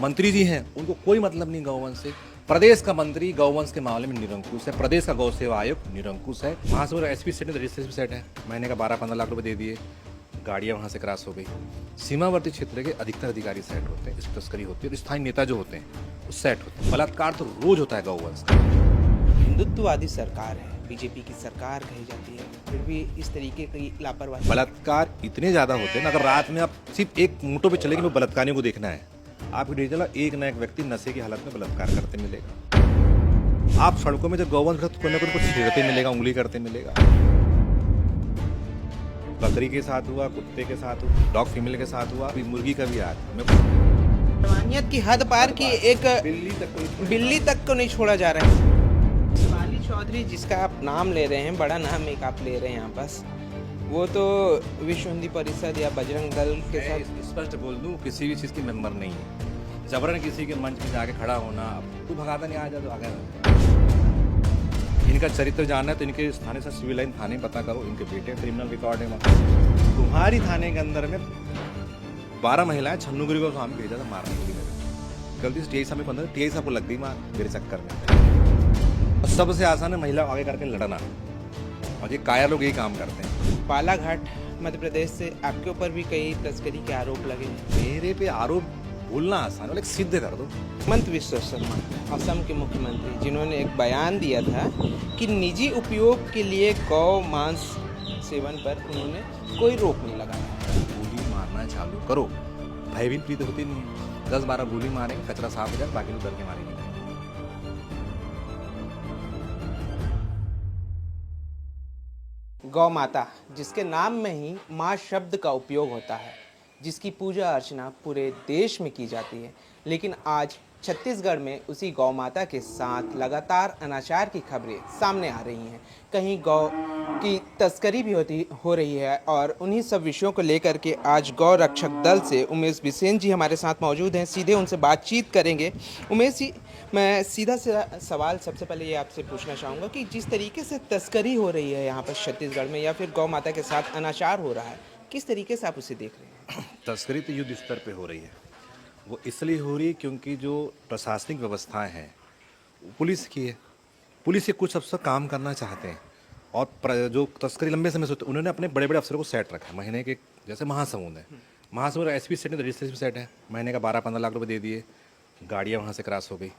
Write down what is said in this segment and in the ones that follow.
मंत्री जी हैं उनको कोई मतलब नहीं गौवंश से। प्रदेश का मंत्री गौवंश के मामले में निरंकुश है। प्रदेश का गौ सेवा आयोग निरंकुश है। महासमुंद एसपी सेट में रजिस्ट्रेशन सेट है, महीने का 12-15 लाख रुपए दे दिए, गाड़ियां वहां से क्रॉस हो गई। सीमावर्ती क्षेत्र के अधिकतर अधिकारी सेट होते हैं, इसकी तस्करी होती है और स्थानीय नेता जो होते हैं वो सेट होते हैं। बलात्कार तो रोज होता है गौवंश का। हिंदुत्ववादी सरकार है, बीजेपी की सरकार कही जाती है, फिर भी इस तरीके की लापरवाही। बलात्कार इतने ज्यादा होते हैं ना, अगर रात में आप सिर्फ एक मोटो पे चलेंगे वो बलात्कारियों को देखना है, आपको डिजिटल एक न एक व्यक्ति नशे की हालत में बलात्कार करते मिलेगा। आप सड़कों में जब गौवंश कोई ना कोई कुछ छेड़ते मिलेगा, उंगली करते मिलेगा। बकरी के साथ हुआ, कुत्ते के साथ हुआ, डॉग फीमेल के साथ हुआ, अभी मुर्गी का भी आज हैवानियत की हद पार की एक बिल्ली तक को नहीं छोड़ा जा रहा है। शिवाली चौधरी जिसका आप नाम ले रहे हैं, बड़ा नाम एक आप ले रहे हैं यहाँ पास, वो तो विश्व हिंदी परिषद या बजरंग दल के साथ स्पष्ट बोल दूं, किसी भी चीज की मेंबर नहीं है। जबरन किसी के मंच में जाके खड़ा होना, तू भगाता नहीं, आ जा तो आ गया। इनका चरित्र जानना है तो इनके स्थानीय से सिविल लाइन थाने पता करो, इनके बेटे क्रिमिनल रिकॉर्ड है। तुम्हारी थाने के अंदर में 12 महिलाएं छन्नूगिरी को स्वामी भेजा था मारने के लिए। गलती से टीआई में 15 टीआई साहब को लग गई मार मेरे चक्कर में। सबसे आसान है महिला आगे करके लड़ना, और ये काया लोग यही काम करते हैं। बालाघाट मध्य प्रदेश से आपके ऊपर भी कई तस्करी के आरोप लगे हैं। मेरे पे आरोप बोलना आसान है, लेकिन सिद्ध कर दो। हेमंत बिस्वा शर्मा असम के मुख्यमंत्री, जिन्होंने एक बयान दिया था कि निजी उपयोग के लिए गौ मांस सेवन पर उन्होंने कोई रोक नहीं लगाया। गोली मारना चालू करो, भयभीत प्रीत होती नहीं है। 10-12 गोली मारेंगे, कचरा साफ हो जाए, बाकी लोग डर के मारेंगे। गौ माता, जिसके नाम में ही माँ शब्द का उपयोग होता है, जिसकी पूजा अर्चना पूरे देश में की जाती है, लेकिन आज छत्तीसगढ़ में उसी गौ माता के साथ लगातार अनाचार की खबरें सामने आ रही हैं। कहीं गौ की तस्करी भी हो रही है, और उन्हीं सब विषयों को लेकर के आज गौ रक्षक दल से उमेश बिसेन जी हमारे साथ मौजूद हैं। सीधे उनसे बातचीत करेंगे। उमेश जी, मैं सीधा सवाल सबसे पहले ये आपसे पूछना चाहूँगा कि जिस तरीके से तस्करी हो रही है यहाँ पर छत्तीसगढ़ में, या फिर गौ माता के साथ अनाचार हो रहा है, किस तरीके से आप उसे देख रहे हैं? तस्करी तो युद्ध स्तर पे हो रही है। वो इसलिए हो रही है क्योंकि जो प्रशासनिक व्यवस्थाएं हैं वो पुलिस की है। पुलिस ये कुछ अफसर काम करना चाहते हैं, और जो तस्करी लंबे समय से होती है, उन्होंने अपने बड़े बड़े अफसरों को सेट रखा है। महीने के जैसे महासमुंद है, महासमुंद एसपी सेट में रजिस्ट्रेशन सेट है, महीने का 12-15 लाख रुपए दे दिए, गाड़ियाँ वहाँ से क्रॉस हो गई।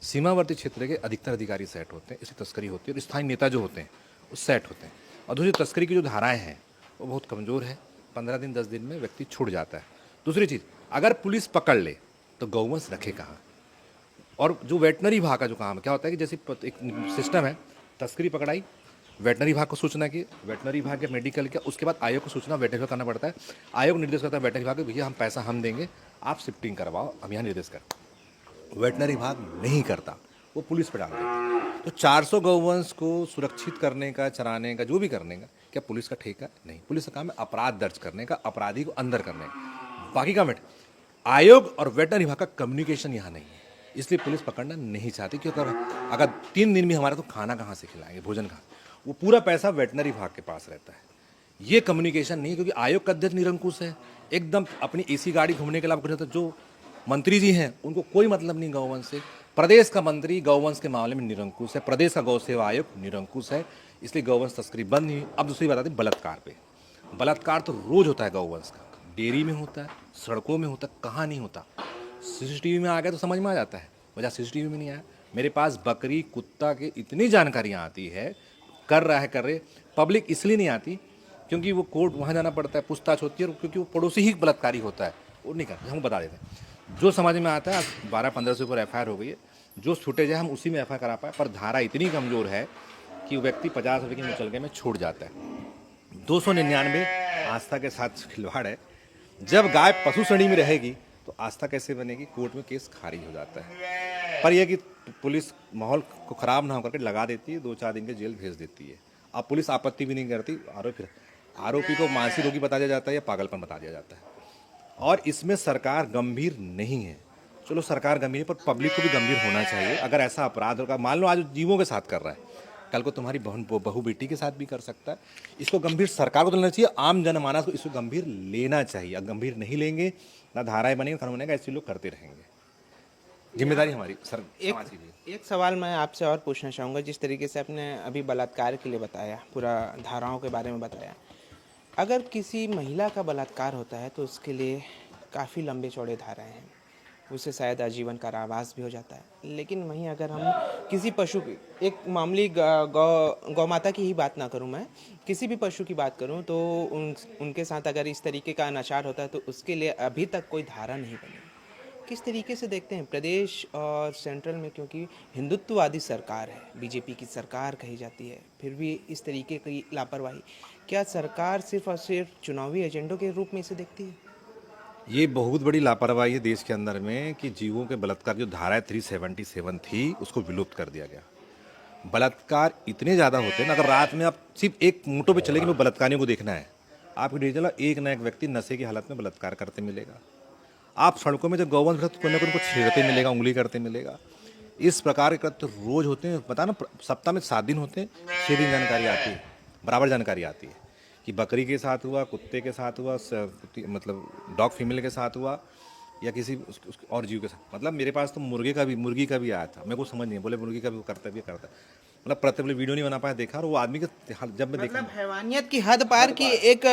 सीमावर्ती क्षेत्र के अधिकतर अधिकारी सेट होते हैं, इसकी तस्करी होती है, और स्थानीय नेता जो होते हैं वो सेट होते हैं। और दूसरी तस्करी की जो धाराएँ हैं वो बहुत कमज़ोर है, 15 दिन 10 दिन में व्यक्ति छूट जाता है। दूसरी चीज़, अगर पुलिस पकड़ ले तो गौवंश रखे कहाँ? और जो वेटनरी विभाग का जो काम है, क्या होता है कि जैसे एक सिस्टम है, तस्करी पकड़ाई, वेटनरी विभाग को सूचना की, वेटनरी विभाग के मेडिकल किया, उसके बाद आयोग को सूचना वेटनरी विभाग करना पड़ता है। आयोग निर्देश करता है वेटनरी विभाग को, भैया हम पैसा हम देंगे, आप शिफ्टिंग करवाओ, हम यहाँ निर्देश कर। वेटनरी विभाग नहीं करता, वो पुलिस पर डाल देता है। तो 400 गौवंश को सुरक्षित करने का, चराने का, जो भी करने का, क्या पुलिस का ठेका? नहीं, पुलिस का काम है अपराध दर्ज करने का, अपराधी को अंदर करने का, बाकी काम है। आयोग और वेटनरी विभाग का कम्युनिकेशन यहाँ नहीं है, इसलिए पुलिस पकड़ना नहीं चाहती। क्योंकि अगर 3 दिन में हमारा तो खाना कहाँ से खिलाएंगे, भोजन कहाँ? वो पूरा पैसा वेटनरी विभाग के पास रहता है। ये कम्युनिकेशन नहीं, क्योंकि आयोग का अध्यक्ष निरंकुश है, एकदम अपनी एसी गाड़ी घूमने के अलावा। जो मंत्री जी हैं उनको कोई मतलब नहीं गौवंश से। प्रदेश का मंत्री गौवंश के मामले में निरंकुश है। प्रदेश का गौ सेवा आयोग निरंकुश है, इसलिए गौवंश तस्करी बंद नहीं हुई। अब दूसरी बात आती है बलात्कार पे। बलात्कार तो रोज होता है गौवंश का, डेयरी में होता है, सड़कों में होता है, कहाँ नहीं होता? सीसीटीवी में आ गया तो समझ में आ जाता है, वजह सीसीटीवी में नहीं आया। मेरे पास बकरी कुत्ता के इतनी जानकारियाँ आती है, कर रहे पब्लिक इसलिए नहीं आती क्योंकि वो कोर्ट वहाँ जाना पड़ता है, पूछताछ होती है, और क्योंकि वो पड़ोसी ही बलात्कारी होता है, वो नहीं करते। हम बता देते हैं जो समझ में आता है। 12-15 से ऊपर एफआईआर हो गई है, जो छूटे जाए हम उसी में एफआईआर करा पाए, पर धारा इतनी कमज़ोर है कि व्यक्ति 50 रुपये की मुचलके में छूट जाता है। 299 आस्था के साथ खिलवाड़ है। जब गाय पशु श्रेणी में रहेगी तो आस्था कैसे बनेगी? कोर्ट में केस खारिज हो जाता है। पर यह कि पुलिस माहौल को ख़राब ना होकर के लगा देती है, 2-4 दिन के जेल भेज देती है। अब पुलिस आपत्ति भी नहीं करती, आरोपी को मानसिक रोगी बता दिया जाता है या पागलपन बता दिया जाता है। और इसमें सरकार गंभीर नहीं है। चलो सरकार गंभीर है, पर पब्लिक को भी गंभीर होना चाहिए। अगर ऐसा अपराध होगा, मान लो आज जीवों के साथ कर रहा है, कल को तुम्हारी बहू बेटी के साथ भी कर सकता है। इसको गंभीर सरकार को तो लेना चाहिए, आम जनमानस को इसको गंभीर लेना चाहिए। गंभीर नहीं लेंगे, ना धाराएं बनेंगे, कानून बनेगा, ऐसे लोग करते रहेंगे। जिम्मेदारी हमारी सर एक समाज की भी है। एक सवाल मैं आपसे और पूछना चाहूँगा, जिस तरीके से आपने अभी बलात्कार के लिए बताया, पूरा धाराओं के बारे में बताया, अगर किसी महिला का बलात्कार होता है तो उसके लिए काफ़ी लंबे चौड़े धाराएं हैं, उसे शायद आजीवन कारावास भी हो जाता है। लेकिन वहीं अगर हम किसी पशु की, एक मामूली गौ माता की ही बात ना करूं, मैं किसी भी पशु की बात करूं, तो उनके साथ अगर इस तरीके का अनाचार होता है तो उसके लिए अभी तक कोई धारा नहीं बनी। किस तरीके से देखते हैं प्रदेश और सेंट्रल में, क्योंकि हिंदुत्ववादी सरकार है, बीजेपी की सरकार कही जाती है, फिर भी इस तरीके की लापरवाही, क्या सरकार सिर्फ और सिर्फ चुनावी एजेंडों के रूप में इसे देखती है? ये बहुत बड़ी लापरवाही है देश के अंदर में कि जीवों के बलात्कार जो धारा 377 थी उसको विलुप्त कर दिया गया। बलात्कार इतने ज़्यादा होते हैं ना, अगर रात में आप सिर्फ एक मोटो पे चलेंगे, बलात्कारियों को देखना है, आपको डिजिटल एक ना एक व्यक्ति नशे की हालत में बलात्कार करते मिलेगा। आप सड़कों में जब गौवंश तो कोई ना कोई उनको छेड़ते मिलेगा, उंगली करते मिलेगा। इस प्रकार के कृत्य रोज होते हैं। पता ना, सप्ताह में 7 दिन होते हैं, 6 दिन जानकारी आती है, बराबर जानकारी आती है कि बकरी के साथ हुआ, कुत्ते के साथ हुआ, मतलब डॉग फीमेल के साथ हुआ, या किसी और जीव के साथ। मतलब मेरे पास तो मुर्गी का भी आया था, मेरे को समझ नहीं, बोले मुर्गी का भी वो करता है। मतलब प्रत्येक वीडियो नहीं बना पाया, देखा, और वो आदमी के जब मैं देखा, मतलब हैवानियत की हद पार की, एक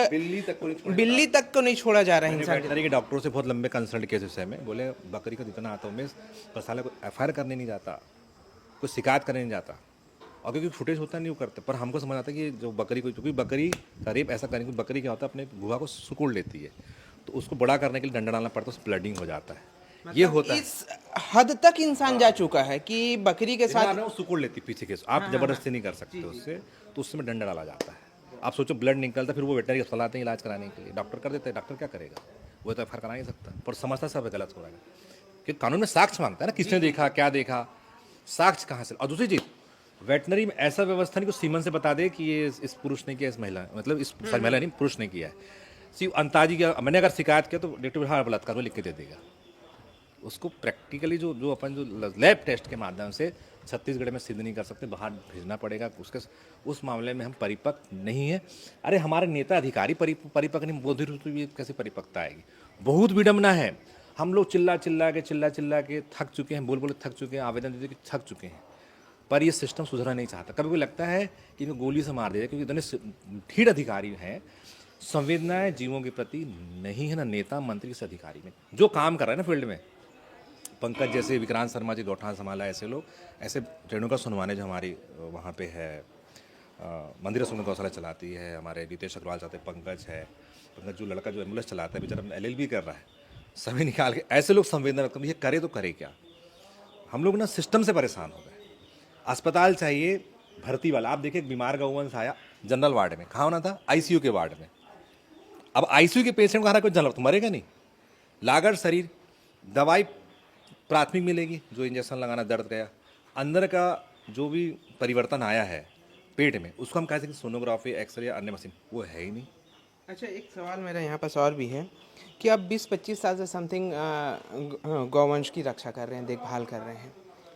बिल्ली तक को नहीं छोड़ा जा रहा है इंसान के। वेटनरी के डॉक्टरों से बहुत लंबे कंसल्ट किए इस विषय में, बोले बकरी का जितना आता है उनमें साले को FIR करने नहीं जाता, कोई शिकायत करने नहीं जाता, और क्योंकि फुटेज होता नहीं वो करते। पर हमको समझ आता है कि जो बकरी को, क्योंकि बकरी का रेप ऐसा करेंगे, बकरी क्या होता है, अपने गुहा को सुकुड़ लेती है, तो उसको बड़ा करने के लिए डंडा डालना पड़ता है, उससे ब्लडिंग हो जाता है, ये होता है। इस हद तक इंसान जा चुका है कि बकरी के साथ वो सुकुड़ लेती पीछे के, आप जबरदस्ती नहीं कर सकते उससे, तो उसमें डंडा डाला जाता है। आप सोचो, ब्लड निकलता, फिर वो वेटनरी अस्पताल आते हैं इलाज कराने के लिए, डॉक्टर कर देते हैं, डॉक्टर क्या करेगा, वो तो FIR करा नहीं सकता, पर समझता सब गलत हो रहा है, क्योंकि कानून में साक्ष्य मांगता है ना, किसने देखा, क्या देखा, साक्ष्य कहाँ से। और दूसरी चीज, वेटनरी में ऐसा व्यवस्था नहीं कि सीमन से बता दे कि ये इस पुरुष ने किया, इस महिला, मतलब इस महिला नहीं, पुरुष ने किया है। सिर्फ अंताजी किया, मैंने अगर शिकायत किया तो डिटेक्टिव हाँ बलात्कार वो लिख के दे देगा। उसको प्रैक्टिकली जो अपन जो लैब टेस्ट के माध्यम से छत्तीसगढ़ में सिद्ध नहीं कर सकते, बाहर भेजना पड़ेगा उसके, उस मामले में हम परिपक्व नहीं है। अरे हमारे नेता अधिकारी परिपक्व नहीं, बोध ऋतु भी कैसे परिपक्वता आएगी, बहुत विडम्बना है। हम लोग चिल्ला चिल्ला के थक चुके हैं, बोल थक चुके हैं, आवेदन दे के थक चुके हैं, पर ये सिस्टम सुधरना नहीं चाहता। कभी कभी लगता है कि इनको गोली से मार दिया, क्योंकि इतने ढीठ अधिकारी हैं, संवेदनाएं जीवों के प्रति नहीं है, ना नेता मंत्री से अधिकारी में जो काम कर रहे हैं ना फील्ड में, पंकज जैसे, विक्रांत शर्मा जी गौठान संभाला, ऐसे लोग, ऐसे रेणुका सोनवाने जो हमारी वहाँ पे है, मंदिर सुन गौशाला चलाती है, हमारे रितेश अग्रवाल चाहते, पंकज जो लड़का जो एम्बुलेंस चलाता है बेचारा LLB कर रहा है, सभी निकाल के, ऐसे लोग संवेदना रखते हैं, ये करे तो करे क्या। हम लोग ना सिस्टम से परेशान हो गए। अस्पताल चाहिए भर्ती वाला, आप देखिए एक बीमार गौवंश आया जनरल वार्ड में, कहाँ होना था, ICU के वार्ड में। अब ICU के पेशेंट को हरा कोई जनरल तो मरेगा नहीं, लागड़ शरीर, दवाई प्राथमिक मिलेगी, जो इंजेक्शन लगाना, दर्द गया, अंदर का जो भी परिवर्तन आया है पेट में, उसको हम कह सकते हैं सोनोग्राफी, एक्सरे या अन्य मशीन, वो है ही नहीं। अच्छा, एक सवाल मेरा यहाँ पास और भी है कि आप 20-25 साल से समथिंग गौवंश की रक्षा कर रहे हैं, देखभाल कर रहे हैं,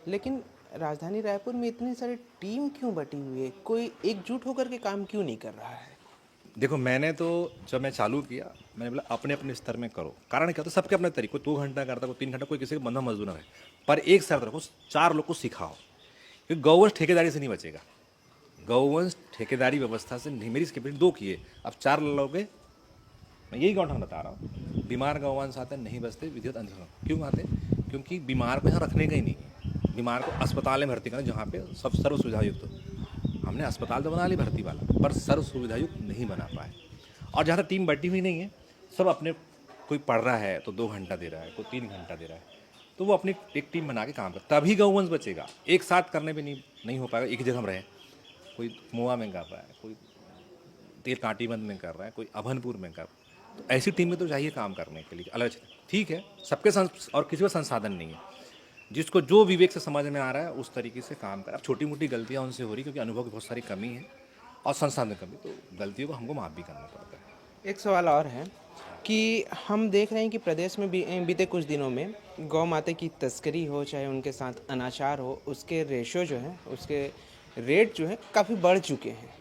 लेकिन राजधानी रायपुर में इतनी सारी टीम क्यों बटी हुई है? कोई एकजुट होकर के काम क्यों नहीं कर रहा है? देखो, मैंने तो जब मैं चालू किया, मैंने बोला अपने अपने स्तर में करो। कारण क्या होता है, सबके अपने तरीके, कोई 2 घंटा करता, कोई 3 घंटा, कोई किसी का बंधा मजदूर है, पर एक शर्त रखो, 4 लोग को सिखाओ, क्योंकि गौवंश ठेकेदारी से नहीं बचेगा। गौवंश ठेकेदारी व्यवस्था से नहीं, मेरी इसके 2 किए, अब 4 लोगे। मैं यही गौठान बता रहा हूँ, बीमार गौवंश आते नहीं बचते, विधिवत अंधेरा क्यों आते, क्योंकि बीमार को यहाँ रखने का ही नहीं है, बीमार को अस्पताल में भर्ती करना जहाँ पे सब सर्व सुविधा युक्त हो। हमने अस्पताल तो बना ली भर्ती वाला, पर सर्व सुविधा युक्त नहीं बना पाए। और जहाँ तक टीम बटी हुई नहीं है, सब अपने, कोई पढ़ रहा है तो 2 घंटा दे रहा है, कोई 3 घंटा दे रहा है, तो वो अपनी एक टीम बना के काम कर, तभी गौवंश बचेगा। एक साथ करने में नहीं हो पाएगा। एक ही जगह हम रहे, कोई मोआ में कर रहा है, कोई तेल कांटीबंद में कर रहा है, कोई अभनपुर में कर रहा है, तो ऐसी टीम में तो चाहिए काम करने के लिए अलग। ठीक है, सबके और किसी को संसाधन नहीं है, जिसको जो विवेक से समझ में आ रहा है उस तरीके से काम कर। अब छोटी मोटी गलतियाँ उनसे हो रही, क्योंकि अनुभव की बहुत सारी कमी है और संसाधन कमी, तो गलतियों को हमको माफ़ भी करना पड़ता है। एक सवाल और है कि हम देख रहे हैं कि प्रदेश में बीते कुछ दिनों में गौ माता की तस्करी हो, चाहे उनके साथ अनाचार हो, उसके रेशो जो है, उसके रेट जो है काफ़ी बढ़ चुके हैं।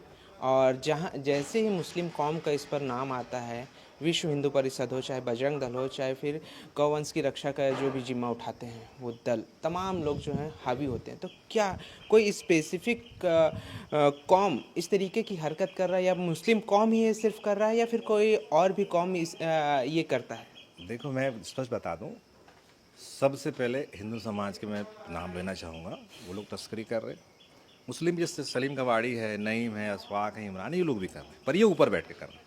और जहाँ जैसे ही मुस्लिम कौम का इस पर नाम आता है, विश्व हिंदू परिषद हो, चाहे बजरंग दल हो, चाहे फिर गौवंश की रक्षा का जो भी जिम्मा उठाते हैं वो दल, तमाम लोग जो हैं हावी होते हैं। तो क्या कोई स्पेसिफिक कौम इस तरीके की हरकत कर रहा है, या मुस्लिम कौम ही ये सिर्फ कर रहा है, या फिर कोई और भी कौम ये करता है? देखो, मैं स्पष्ट बता दूं, सबसे पहले हिंदू समाज के मैं नाम लेना चाहूँगा। वो लोग तस्करी कर रहे हैं। मुस्लिम जैसे सलीम कवाड़ी है, नईम है, अशफाक है, इमरान, ये लोग भी कर रहे हैं, पर ये ऊपर बैठ के कर रहे हैं।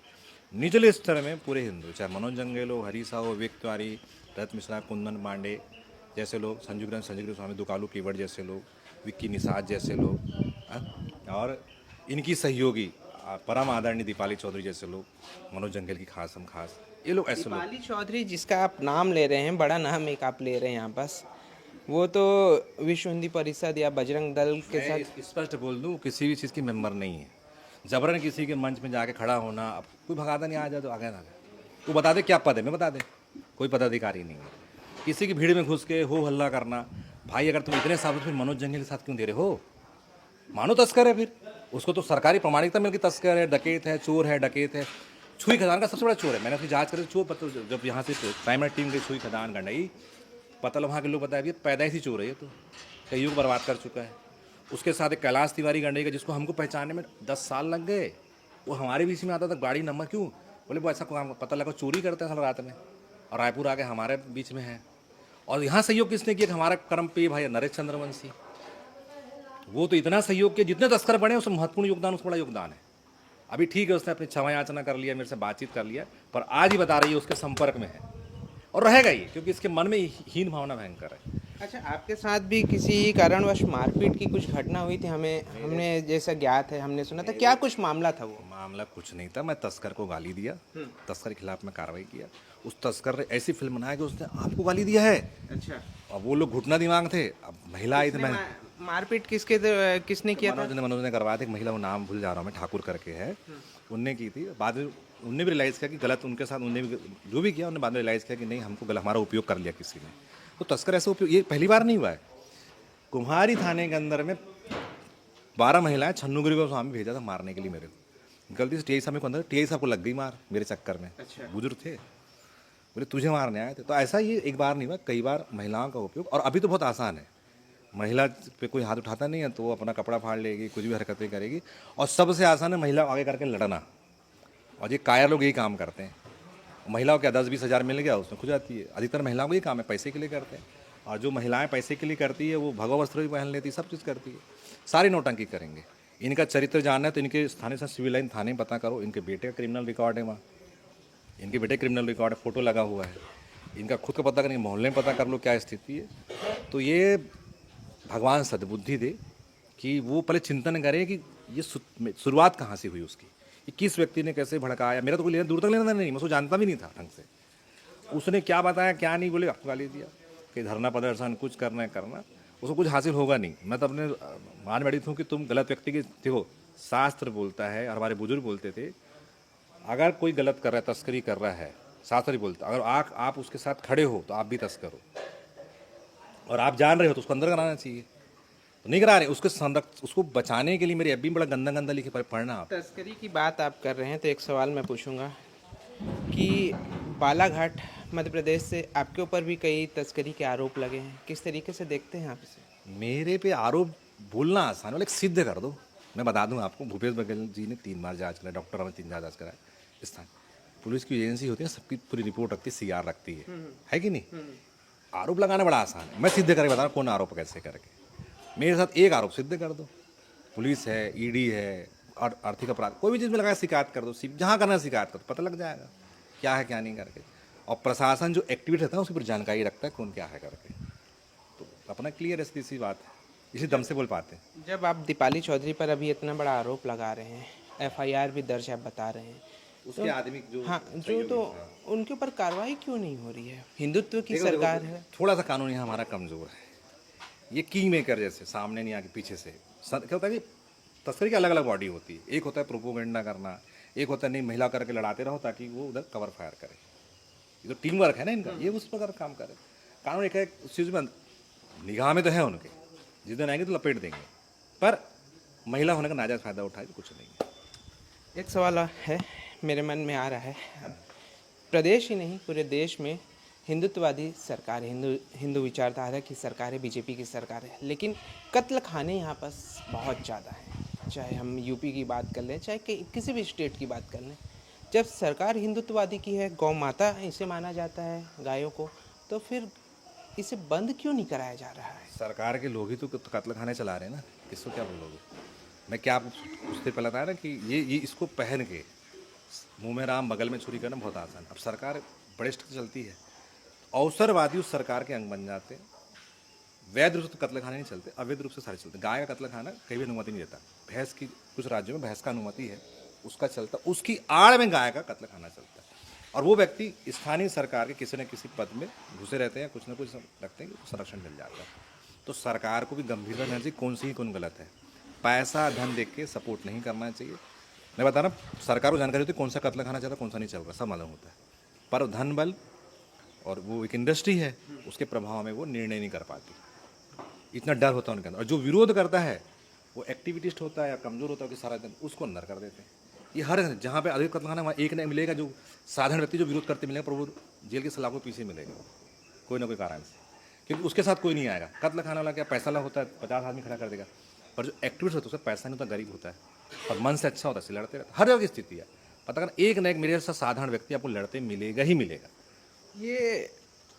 निचले स्तर में पूरे हिंदू, चाहे मनोज जंगेल हो, हरीसा हो, विवेक तिवारी, रत मिश्रा, कुंदन पांडे जैसे लोग, संजू स्वामी, दुकालू केवट जैसे लोग, विक्की निषाद जैसे लोग, और इनकी सहयोगी परम आदरणीय दीपाली चौधरी जैसे लोग, मनोज जंगेल की खास हम खास, ये लोग ऐसे लोग। दीपाली चौधरी जिसका आप नाम ले रहे हैं, बड़ा नाम एक आप ले रहे हैं यहाँ पास, वो तो विश्व हिंदी परिषद या बजरंग दल के साथ। मैं स्पष्ट बोल दूं, किसी भी चीज़ की मेंबर नहीं है। जबरन किसी के मंच में जाके खड़ा होना, अब कोई भगाता नहीं, आ जा तो आ गया ना, वो बता दे क्या पद है, मैं बता दे, कोई पदाधिकारी नहीं है। किसी की भीड़ में घुस के हो हल्ला करना, भाई अगर तुम इतने साबित फिर मनोज जंगेल के साथ क्यों दे रहे हो? मानो तस्कर है, फिर उसको तो सरकारी प्रमाणिकता मिल के तस्कर है, डकैत है, चोर है, डकैत है, छुई खदान का सबसे बड़ा चोर है। मैंने उसकी जांच करी, चोर पता, जब यहाँ से प्राइमरी टीम गई छुई खदान गंडई, पता वहाँ के लोग बताया ये पैदाइशी चोर है, ये तो कईयों को बर्बाद कर चुका है। उसके साथ एक कैलाश तिवारी गंडई का, जिसको हमको पहचानने में 10 साल लग गए। वो हमारे बीच में आता था, गाड़ी नंबर क्यों, बोले वो ऐसा काम पता लगा चोरी करते हैं साल रात में, और रायपुर आके हमारे बीच में है। और यहाँ सहयोग किसने किया? हमारा कर्म पे भाई नरेश चंद्रवंशी, वो तो इतना सहयोग किया, जितने तस्कर बने उसमें महत्वपूर्ण योगदान, उसका बड़ा योगदान है। अभी ठीक है, उसने अपनी क्षमा याचना कर लिया, मेरे से बातचीत कर लिया, पर आज ही बता रही है उसके संपर्क में है और रहेगा ही, क्योंकि इसके मन में हीन भावना भयंकर है। अच्छा, आपके साथ भी किसी कारणवश मारपीट की कुछ घटना हुई थी, हमने जैसा ज्ञात है, हमने सुना था, क्या कुछ मामला था वो? मामला कुछ नहीं था, मैं तस्कर को गाली दिया, तस्कर के खिलाफ मैं कार्रवाई किया। उस तस्कर ने ऐसी फिल्म बनाया कि उसने आपको गाली दिया है। अच्छा, अब वो लोग घुटना दिमाग थे, अब महिला आई थी, मैं मारपीट किसने किया था? मनोज ने करवाया था। एक महिला, वो नाम भूल जा रहा हूँ मैं, ठाकुर करके है, उनने की थी। बाद में उनने भी रियलाइज़ किया कि गलत उनके साथ, उनने भी जो भी किया, उन्होंने बाद में रियलाइज़ किया कि नहीं, हमको गलत, हमारा उपयोग कर लिया किसी ने। तो तस्कर ऐसे उपयोग, ये पहली बार नहीं हुआ है। कुम्हारी थाने के अंदर में 12 महिलाएं, छन्नूगिरी को स्वामी भेजा था मारने के लिए मेरे को, गलती से टीआई साहब को अंदर, टीआई साहब को लग गई मार मेरे चक्कर में। अच्छा। बुजुर्ग थे, बोले तुझे मारने आए थे। तो ऐसा ये एक बार नहीं हुआ, कई बार महिलाओं का उपयोग। और अभी तो बहुत आसान है, महिला पे कोई हाथ उठाता नहीं है तो वो अपना कपड़ा फाड़ लेगी, कुछ भी हरकतें करेगी। और सबसे आसान है महिला आगे करके लड़ना, और ये कायर लोग यही काम करते हैं। महिलाओं क्या 10-20 हज़ार मिल गया उसमें खुद जाती है। अधिकतर महिलाओं को ये काम है, पैसे के लिए करते हैं। और जो महिलाएं पैसे के लिए करती है वो भगवा वस्त्र भी पहन लेती है, सब चीज़ करती है, सारी नौटंकी करेंगे। इनका चरित्र जानना है तो इनके स्थानीय से सिविल लाइन थाने में पता करो, इनके बेटे का क्रिमिनल रिकॉर्ड है वहाँ, इनके बेटे क्रिमिनल रिकॉर्ड है, फोटो लगा हुआ है। इनका खुद का पता करेंगे, मोहल्ले में पता कर लो क्या स्थिति है। तो ये भगवान सद्बुद्धि दे कि वो पहले चिंतन करे कि ये शुरुआत कहाँ से हुई उसकी, कि किस व्यक्ति ने कैसे भड़काया। मेरा तो कोई दूर तक लेना नहीं, मैं उसको जानता भी नहीं था ढंग से। उसने क्या बताया क्या नहीं, बोले आपको गाली दिया कि धरना प्रदर्शन कुछ करना है करना, उसको कुछ हासिल होगा नहीं। मैं तो अपने मान बैठी हूँ कि तुम गलत व्यक्ति की, देखो शास्त्र बोलता है और हमारे बुजुर्ग बोलते थे, अगर कोई गलत कर रहा है, तस्करी कर रहा है, शास्त्र ही बोलता है, अगर आप उसके साथ खड़े हो तो आप भी तस्कर हो, और आप जान रहे हो तो उसको अंदर कराना चाहिए। तो नहीं करा रहे, उसको बचाने के लिए मेरे अभी बड़ा गंदा गंदा लिखे पढ़ना। आप तस्करी की बात आप कर रहे हैं तो एक सवाल मैं पूछूंगा कि बालाघाट मध्य प्रदेश से आपके ऊपर भी कई तस्करी के आरोप लगे हैं, किस तरीके से देखते हैं आप इसे? मेरे पे आरोप बोलना आसान है, लेकिन सिद्ध कर दो। मैं बता दूं आपको, भूपेश बघेल जी ने 3 बार जांच कराया, डॉक्टर ने 3 जांच कराया। स्थान पुलिस की एजेंसी होती है, सबकी पूरी रिपोर्ट रखती है, सीआर रखती है कि नहीं? आरोप लगाना बड़ा आसान है, मैं सिद्ध करके बता रहा हूँ कौन आरोप कैसे करके। मेरे साथ एक आरोप सिद्ध कर दो, पुलिस है, ईडी है, और आर्थिक अपराध, कोई भी चीज़ में लगाया शिकायत कर दो, जहाँ करना शिकायत कर दो, पता लग जाएगा क्या है क्या नहीं करके। और प्रशासन जो एक्टिविटी रहता है उसकी पूरी जानकारी रखता है कौन क्या है करके, तो अपना क्लियर है, सीधी सी बात है, इसी दम से बोल पाते हैं। जब आप दीपाली चौधरी पर अभी इतना बड़ा आरोप लगा रहे हैं, एफआईआर भी दर्ज आप बता रहे हैं, उसके आदमी जो, हाँ, जो तो उनके ऊपर कार्रवाई क्यों नहीं हो रही है? हिंदुत्व की सरकार है। थोड़ा सा कानून यहाँ हमारा कमज़ोर है, ये किंग मेकर जैसे सामने नहीं आके पीछे से। क्या होता है कि तस्करी की अलग अलग बॉडी होती है, एक होता है प्रोपोगेंडा करना, एक होता है नहीं महिला करके लड़ाते रहो ताकि वो उधर कवर फायर करे। ये तो टीम वर्क है ना इनका, ये उस प्रकार काम करे। कानून एक है, उस चीज़ में निगाह में तो है उनके, जिस दिन आएंगे तो लपेट देंगे, पर महिला होने का नाजायज़ फ़ायदा उठाए तो कुछ नहीं है। एक सवाल है मेरे मन में आ रहा है प्रदेश ही नहीं पूरे देश में हिंदुत्ववादी सरकार है, हिंदू विचारधारा की सरकार है, बीजेपी की सरकार है। लेकिन कत्ल खाने यहाँ पर बहुत ज़्यादा हैं, चाहे हम यूपी की बात कर लें, चाहे किसी भी स्टेट की बात कर लें। जब सरकार हिंदुत्ववादी की है, गौ माता इसे माना जाता है गायों को, तो फिर इसे बंद क्यों नहीं कराया जा रहा है? सरकार के लोग ही तो कत्ल खाने चला रहे हैं ना, किसको क्या बोलोगे। मैं क्या कुछ देर पहले बताया ना कि ये इसको पहन के मुंह में राम बगल में छुरी करना बहुत आसान। अब सरकार बड़े स्टेट से चलती है, अवसरवादी उस सरकार के अंग बन जाते हैं। वैध रूप से तो कत्ल खाने नहीं चलते, अवैध रूप से सारे चलते। गाय का कत्ल खाना कहीं भी अनुमति नहीं देता। भैंस की कुछ राज्यों में भैंस का अनुमति है, उसका चलता, उसकी आड़ में गाय का कत्ल खाना चलता है। और वो व्यक्ति स्थानीय सरकार के किसी न किसी पद में घुसे रहते हैं, कुछ ना कुछ रखते हैं कि संरक्षण मिल जाता है। तो सरकार को भी गंभीरता लेना चाहिए, कौन सी कौन गलत है। पैसा धन देख के सपोर्ट नहीं करना चाहिए। मैं बता रहा हूँ, सरकार को जानकारी होती है कौन सा कत्ल खाना चाहता है, कौन सा नहीं चल रहा, सब मालूम होता है। पर धन बल और वो एक इंडस्ट्री है, उसके प्रभाव में वो निर्णय नहीं कर पाती। इतना डर होता है उनके अंदर। और जो विरोध करता है वो एक्टिविटिस्ट होता है या कमज़ोर होता है कि सारा दिन उसको अंदर कर देते हैं। ये हर जहाँ पे अधिक कत्ल खाना वहाँ एक नहीं मिलेगा, जो साधारण व्यक्ति जो विरोध करते मिलेगा, पर वो जेल के सलाखों पीछे मिलेगा कोई ना कोई कारण से, क्योंकि उसके साथ कोई नहीं आएगा। कत्ल खाने वाला क्या पैसा वाला होता है, 50 आदमी खड़ा कर देगा। पर जो एक्टिविस्ट होता है उसका पैसा नहीं होता, गरीब होता है और मन से अच्छा होता है, लड़ते रहते। हर जगह की स्थिति है, पता करना एक ना एक मेरे जैसा साधारण व्यक्ति आपको लड़ते मिलेगा ही मिलेगा। ये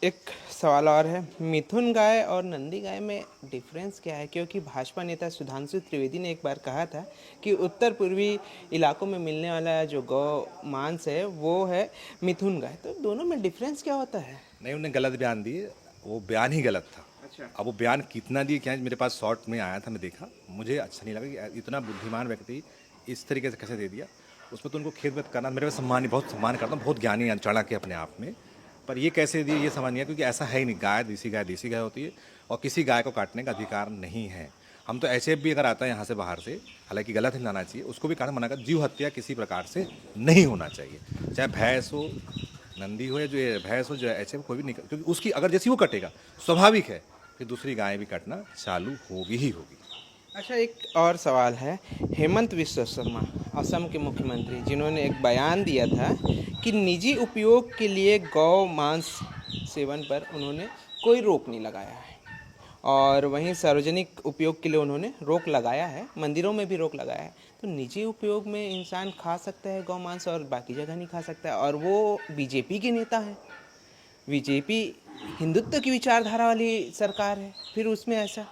एक सवाल और है, मिथुन गाय और नंदी गाय में डिफरेंस क्या है? क्योंकि भाजपा नेता सुधांशु त्रिवेदी ने एक बार कहा था कि उत्तर पूर्वी इलाकों में मिलने वाला जो गौ मांस है वो है मिथुन गाय, तो दोनों में डिफरेंस क्या होता है? नहीं, उन्होंने गलत बयान दिए, वो बयान ही गलत था। अच्छा। अब वो बयान कितना दिए क्या, मेरे पास शॉर्ट में आया था, मैं देखा, मुझे अच्छा नहीं लगा कि इतना बुद्धिमान व्यक्ति इस तरीके से कैसे दे दिया। उसमें तो उनको खेद व्यक्त करना, मेरे पास सम्मान, बहुत सम्मान करता हूँ, बहुत ज्ञानी है चाणक्य अपने आप में। पर ये कैसे दिए ये समझ नहीं आया, क्योंकि ऐसा है ही नहीं। गाय देसी गाय होती है और किसी गाय को काटने का अधिकार नहीं है। हम तो ऐसे भी अगर आता है यहाँ से बाहर से, हालांकि गलत ही लाना चाहिए, उसको भी कारण मना कर। जीव हत्या किसी प्रकार से नहीं होना चाहिए, चाहे भैंस हो, नंदी हो, या जो भैंस हो, जो ऐसे कोई भी नहीं, क्योंकि उसकी अगर जैसी वो कटेगा स्वाभाविक है कि दूसरी गाय भी कटना चालू होगी ही होगी। अच्छा, एक और सवाल है, हेमंत विश्व शर्मा असम के मुख्यमंत्री, जिन्होंने एक बयान दिया था कि निजी उपयोग के लिए गौ मांस सेवन पर उन्होंने कोई रोक नहीं लगाया है, और वहीं सार्वजनिक उपयोग के लिए उन्होंने रोक लगाया है, मंदिरों में भी रोक लगाया है। तो निजी उपयोग में इंसान खा सकता है गौ मांस और बाकी जगह नहीं खा सकता है, और वो बीजेपी के नेता हैं। बीजेपी हिंदुत्व की विचारधारा वाली सरकार है, फिर उसमें ऐसा?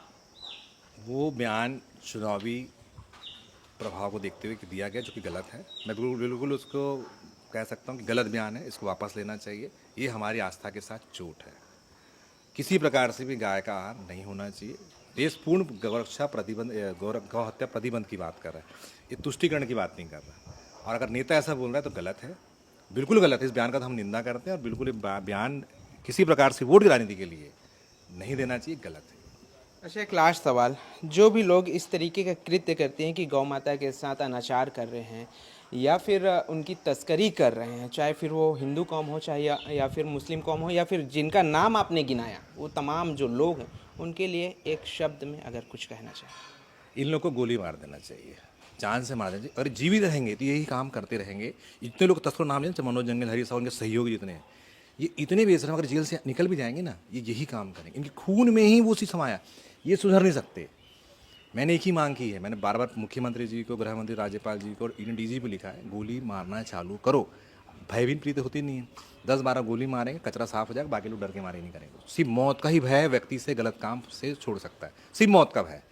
वो बयान चुनावी प्रभाव को देखते हुए दिया गया, जो कि गलत है। मैं बिल्कुल उसको कह सकता हूँ कि गलत बयान है, इसको वापस लेना चाहिए। ये हमारी आस्था के साथ चोट है। किसी प्रकार से भी गाय का आहार नहीं होना चाहिए। देश पूर्ण गौरक्षा प्रतिबंध, गौ हत्या प्रतिबंध की बात कर रहा है, ये तुष्टिकरण की बात नहीं कर रहा। और अगर नेता ऐसा बोल रहा है तो गलत है, बिल्कुल गलत है। इस बयान का तो हम निंदा करते हैं, और बिल्कुल ये बयान किसी प्रकार से वोट की राजनीति के लिए नहीं देना चाहिए, गलत है। अच्छा, एक लास्ट सवाल, जो भी लोग इस तरीके का कृत्य करते हैं कि गौ माता के साथ अनाचार कर रहे हैं या फिर उनकी तस्करी कर रहे हैं, चाहे फिर वो हिंदू कौम हो, चाहे या फिर मुस्लिम कौम हो, या फिर जिनका नाम आपने गिनाया, वो तमाम जो लोग हैं, उनके लिए एक शब्द में अगर कुछ कहना चाहें? इन लोगों को गोली मार देना चाहिए, जान से मार देना चाहिए। अगर जीवित रहेंगे तो यही काम करते रहेंगे। इतने लोग तस्कर नाम लें, मनोज जंगल, हरी साहब, उनके सहयोगी जितने हैं, ये इतने बेशरम अगर जेल से निकल भी जाएंगे ना, ये यही काम करेंगे। इनके खून में ही वो चीज़ समाया, ये सुधर नहीं सकते। मैंने एक ही मांग की है, मैंने बार बार मुख्यमंत्री जी को, गृह मंत्री, राज्यपाल जी को और इन डीजी को लिखा है, गोली मारना चालू करो। भयभीन प्रीति होती नहीं है, 10-12 गोली मारेंगे, कचरा साफ हो जाएगा, बाकी लोग डर के मारे नहीं करेंगे। सिर्फ मौत का ही भय व्यक्ति से गलत काम से छोड़ सकता है, सिर्फ मौत का भय।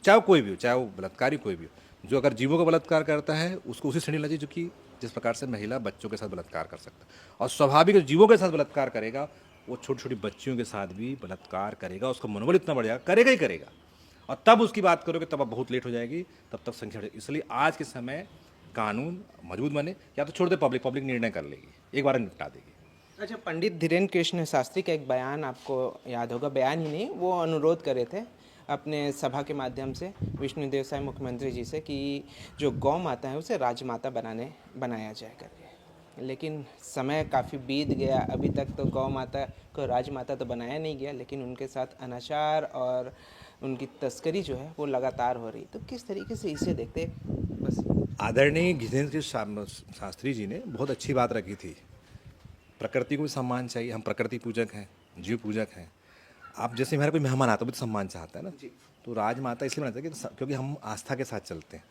चाहे वो कोई भी हो, चाहे वो बलात्कारी कोई भी हो। जो अगर जीवों का बलात्कार करता है उसको उसी श्रेणी लगी जो कि जिस प्रकार से महिला बच्चों के साथ बलात्कार कर सकता है। और स्वाभाविक जीवों के साथ बलात्कार करेगा, वो छोटी छोटी बच्चियों के साथ भी बलात्कार करेगा, उसका मनोबल इतना बढ़ जाएगा, करेगा ही करेगा। और तब उसकी बात करोगे तब अब बहुत लेट हो जाएगी, तब तक संख्या। इसलिए आज के समय कानून मजबूत बने, या तो छोड़ दे, पब्लिक निर्णय कर लेगी, एक बार निपटा देगी। अच्छा, पंडित धीरेन्द्र कृष्ण शास्त्री का एक बयान आपको याद होगा, बयान ही नहीं, वो अनुरोध करे थे अपने सभा के माध्यम से विष्णुदेव साय मुख्यमंत्री जी से कि जो गौ माता है उसे राजमाता बनाया जाए करके। लेकिन समय काफ़ी बीत गया, अभी तक तो गौ माता को राजमाता तो बनाया नहीं गया, लेकिन उनके साथ अनाचार और उनकी तस्करी जो है वो लगातार हो रही। तो किस तरीके से इसे देखते बस? आदरणीय धीरेन्द्र शास्त्री जी ने बहुत अच्छी बात रखी थी। प्रकृति को भी सम्मान चाहिए, हम प्रकृति पूजक हैं, जीव पूजक हैं। आप जैसे हमारा कोई मेहमान आता है वो भी तो सम्मान चाहता है ना, तो राजमाता इसलिए बनाते हैं कि क्योंकि हम आस्था के साथ चलते हैं।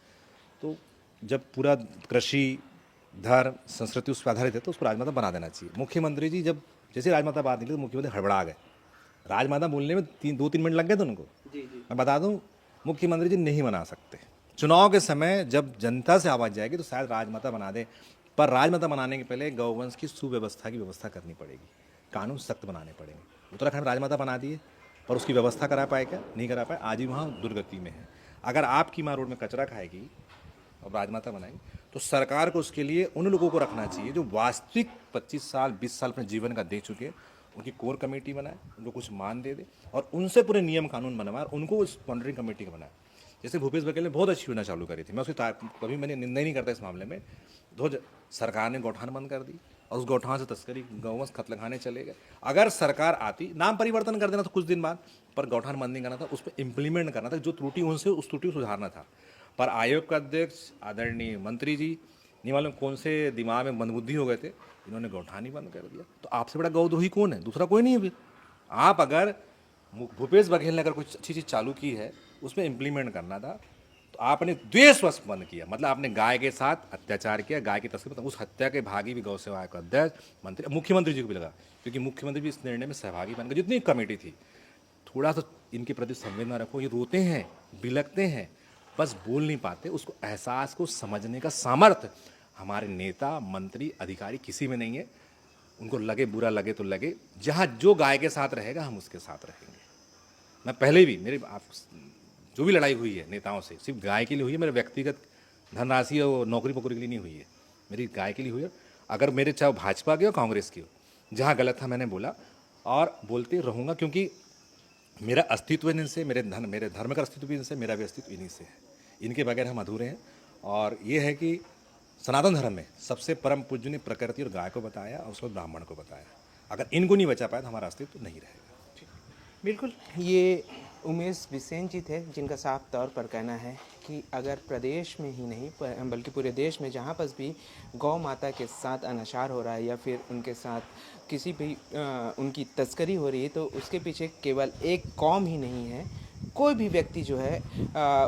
तो जब पूरा कृषि, धर्म, संस्कृति उस पर आधारित है तो उसको राजमाता बना देना चाहिए। मुख्यमंत्री जी जब जैसे राजमाता बात निकली तो मुख्यमंत्री हड़बड़ा गए। राजमाता बोलने में 2-3 मिनट लग गए थे उनको। मैं बता दूं, मुख्यमंत्री जी नहीं बना सकते। चुनाव के समय जब जनता से आवाज़ जाएगी तो शायद राजमाता बना दे, पर राजमाता बनाने के पहले गौवंश की सुव्यवस्था की व्यवस्था करनी पड़ेगी, कानून सख्त बनाने पड़ेंगे। उत्तराखंड राजमाता बना दिए पर उसकी व्यवस्था करा पाए क्या? नहीं करा पाए, आज ही वहाँ दुर्गति में है। अगर आपकी माँ रोड में कचरा खाएगी और राजमाता बनाएगी तो सरकार को उसके लिए उन लोगों को रखना चाहिए जो वास्तविक 25 साल 20 साल अपने जीवन का दे चुके हैं, उनकी कोर कमेटी बनाए, उनको कुछ मान दे और उनसे पूरे नियम कानून बनवाए और उनको उस मॉनिटरिंग कमेटी का बनाए। जैसे भूपेश बघेल ने बहुत अच्छी योजना चालू करी थी, मैं उसकी कभी मैंने निंदा नहीं करता इस मामले में। सरकार ने गौठान बंद कर दी और उस गौठान से तस्करी गौवंश खत लगाने चले गए। अगर सरकार आती, नाम परिवर्तन कर देना था कुछ दिन बाद, पर गौठान बंद नहीं करना था, उस पर इम्प्लीमेंट करना था, जो त्रुटि उनसे उस त्रुटि को सुधारना था। पर आयोग का अध्यक्ष आदरणीय मंत्री जी नहीं मालूम कौन से दिमाग में मंदबुद्धि हो गए थे, इन्होंने गौठान ही बंद कर दिया। तो आपसे बड़ा गौद्रोही कौन है? दूसरा कोई नहीं है। फिर आप अगर भूपेश बघेल ने अगर कुछ अच्छी चीज़ चालू की है उसमें इम्प्लीमेंट करना था, तो आपने द्वेषवश बंद किया। मतलब आपने गाय के साथ अत्याचार किया, गाय की तस्करी, मतलब उस हत्या के भागी भी गौ सेवा आयोग का अध्यक्ष, मंत्री, मुख्यमंत्री जी को भी लगा, क्योंकि मुख्यमंत्री भी इस निर्णय में सहभागी बन गए। जितनी कमेटी थी, थोड़ा सा इनके प्रति संवेदना रखो। ये रोते हैं, बिलखते हैं, बस बोल नहीं पाते। उसको एहसास को समझने का सामर्थ्य हमारे नेता, मंत्री, अधिकारी किसी में नहीं है। उनको लगे, बुरा लगे तो लगे, जहाँ जो गाय के साथ रहेगा हम उसके साथ रहेंगे। मैं पहले भी मेरे आप जो भी लड़ाई हुई है नेताओं से, सिर्फ गाय के लिए हुई है, मेरे व्यक्तिगत धनराशि और नौकरी पोकरी के लिए नहीं हुई है, मेरी गाय के लिए हुई है। अगर मेरे चाहे भाजपा की हो कांग्रेस की हो, जहाँ गलत था मैंने बोला और बोलते रहूँगा, क्योंकि मेरा अस्तित्व इनसे, मेरे धर्म का अस्तित्व भी इनसे, मेरा भी अस्तित्व इन्हीं से है। इनके बगैर हम अधूरे हैं। और ये है कि सनातन धर्म में सबसे परम पूज्य ने प्रकृति और गाय को बताया और उसको ब्राह्मण को बताया। अगर इनको नहीं बचा पाया तो हमारा अस्तित्व नहीं रहेगा। बिल्कुल, ये उमेश बिसेन जी थे, जिनका साफ तौर पर कहना है कि अगर प्रदेश में ही नहीं बल्कि पूरे देश में जहाँ पर भी गौ माता के साथ अनाचार हो रहा है या फिर उनके साथ किसी भी उनकी तस्करी हो रही है, तो उसके पीछे केवल एक कौम ही नहीं है, कोई भी व्यक्ति जो है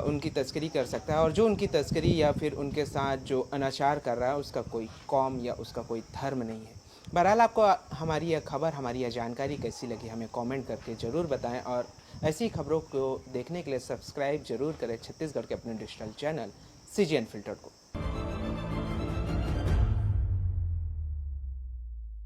उनकी तस्करी कर सकता है। और जो उनकी तस्करी या फिर उनके साथ जो अनाचार कर रहा है उसका कोई कौम या उसका कोई धर्म नहीं है। बहरहाल, आपको हमारी यह खबर, हमारी यह जानकारी कैसी लगी हमें कमेंट करके ज़रूर बताएं और ऐसी खबरों को देखने के लिए सब्सक्राइब जरूर करें छत्तीसगढ़ के अपने डिजिटल चैनल CGN फिल्टर को।